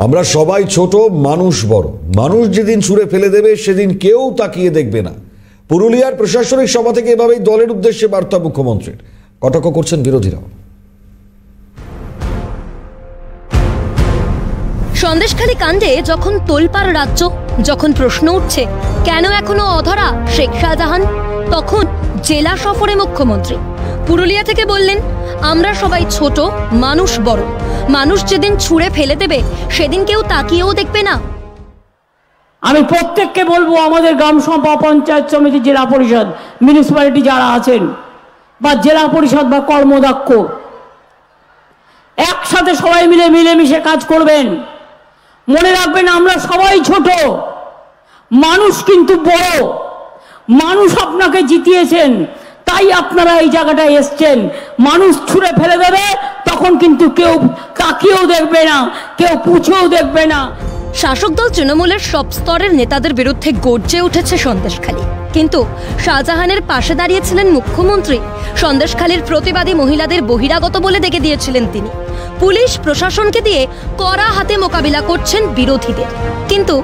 আমরা সবাই ছোট, মানুষ বড়। মানুষ যেদিন ছুঁড়ে ফেলে দেবে সেদিন কেউ তাকিয়ে দেখবে না। পুরুলিয়ার প্রশাসনিক সভা থেকে এভাবেই দলের উদ্দেশ্যে বার্তা মুখ্যমন্ত্রীর। কটাক্ষ করছেন বিরোধীরাও। সন্দেশখালী কাণ্ডে যখন তোলপাড় রাজ্য, যখন প্রশ্ন উঠছে কেন এখনো অধরা শেখ শাহজাহান, তখন জেলা সফরে মুখ্যমন্ত্রী পুরুলিয়া থেকে বললেন, আমরা সবাই ছোট, মানুষ বড়। মানুষ যেদিন ছুঁড়ে ফেলে দেবে সেদিন কেউ তাকিয়েও দেখবে না। আমি প্রত্যেককে বলবো, আমাদের গ্রাম সভা, পঞ্চায়েত সমিতি, জেলা পরিষদ, মিউনিসিপ্যালিটি যারা আছেন বা জেলা পরিষদ বা কর্মদক্ষ, একসাথে সবাই মিলেমিশে কাজ করবেন। মনে রাখবেন, আমরা সবাই ছোট, মানুষ কিন্তু বড়। মানুষ আপনাকে জিতিয়েছেন, তাই আপনারা এই জায়গাটায় এসছেন। মানুষ ছুঁড়ে ফেলে দেবে, তখন কিন্তু কেউ তাকিয়েও দেখবে না, কেউ পুছেও দেখবে না। শাসক দল তৃণমূলের সব স্তরের নেতাদের বিরুদ্ধে গর্জে উঠেছে সন্দেশখালী, কিন্তু শাহজাহানের পাশে দাঁড়িয়েছিলেন মুখ্যমন্ত্রী। সন্দেশখালীর প্রতিবাদী মহিলাদের বহিরাগত বলে ডেকে দিয়েছিলেন তিনি। পুলিশ প্রশাসনকে দিয়ে কড়া হাতে মোকাবিলা করছেন বিরোধীদের, কিন্তু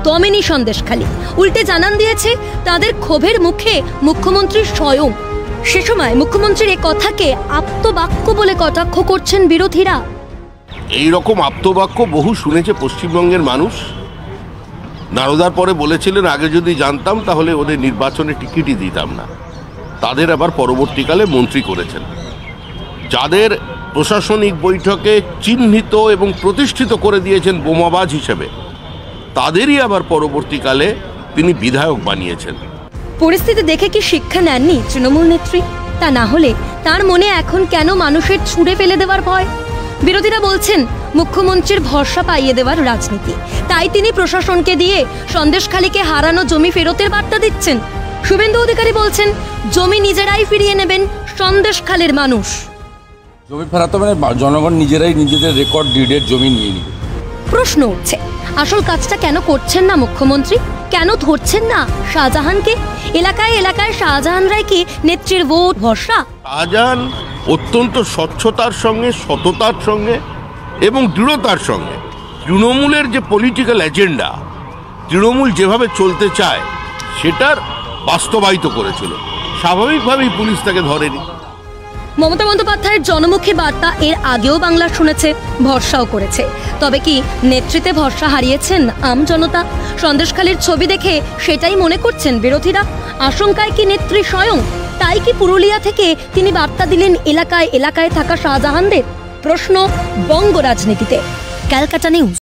দমেনি সন্দেশখালী। উল্টে জানান দিয়েছে তাদের ক্ষোভের মুখে মুখ্যমন্ত্রী স্বয়ং। সে সময় মুখ্যমন্ত্রীর এ কথাকে আপ্তবাক্য বলে কটাক্ষ করছেন বিরোধীরা। এই রকম আপ্তবাক্য বহু শুনেছে পশ্চিমবঙ্গের মানুষ। নারদার পরে বলেছিলেন, আগে যদি জানতাম তাহলে ওদের নির্বাচনে টিকিটই দিতাম না। তাদের আবার পরবর্তীকালে মন্ত্রী করেছেন। যাদের প্রশাসনিক বৈঠকে চিহ্নিত এবং প্রতিষ্ঠিত করে দিয়েছেন বোমাবাজ হিসেবে, তাদেরই আবার পরবর্তীকালে তিনি বিধায়ক বানিয়েছেন। পরিস্থিতি দেখে কি শিক্ষা নেননি তৃণমূল নেত্রী? তা না হলে তার মনে এখন কেন মানুষের ছুঁড়ে ফেলে দেওয়ার ভয়? বিরোধীরা বলছেন মুখ্যমন্ত্রীর ভরসা পাইয়ে দেওয়ার রাজনীতি, তাই তিনি প্রশাসনকে দিয়ে সন্দেশখালীকে হারানো জমি ফেরতের বার্তা দিচ্ছেন। শুভেন্দু অধিকারী বলছেন, জমি নিজেরাই ফিরিয়ে নেবেন সন্দেশখালীর মানুষ। জমি ফেরাতে মানে জনগণ নিজেরাই নিজেদের রেকর্ড ডিডের জমি নিয়ে নিবে। প্রশ্ন উঠছে, আসল কাজটা কেন করছেন না মুখ্যমন্ত্রী? কেন ধরছেন না শাহজাহানকে? এলাকায় এলাকায় শাহজাহানরাই কি নেত্রীর ভোট ভরসা? শাহজাহান অত্যন্ত স্বচ্ছতার সঙ্গে, সততার সঙ্গে এবং দৃঢ়তার সঙ্গে তৃণমূলের যে পলিটিক্যাল এজেন্ডা, তৃণমূল যেভাবে চলতে চায় সেটার বাস্তবায়িত করেছিল। স্বাভাবিকভাবেই পুলিশ তাকে ধরেনি। মমতা বন্দ্যোপাধ্যায়ের জনমুখী বার্তা এর আগেও বাংলা শুনেছে, ভরসাও করেছে। তবে কি নেতৃত্বে ভরসা হারিয়েছেন আম জনতা? সন্দেশখালীর ছবি দেখে সেটাই মনে করছেন বিরোধীরা। আশঙ্কায় কি নেত্রী স্বয়ং? তাই কি পুরুলিয়া থেকে তিনি বার্তা দিলেন এলাকায় এলাকায় থাকা শাহজাহানদের? প্রশ্ন বঙ্গ রাজনীতিতে। ক্যালকাটা নিউজ।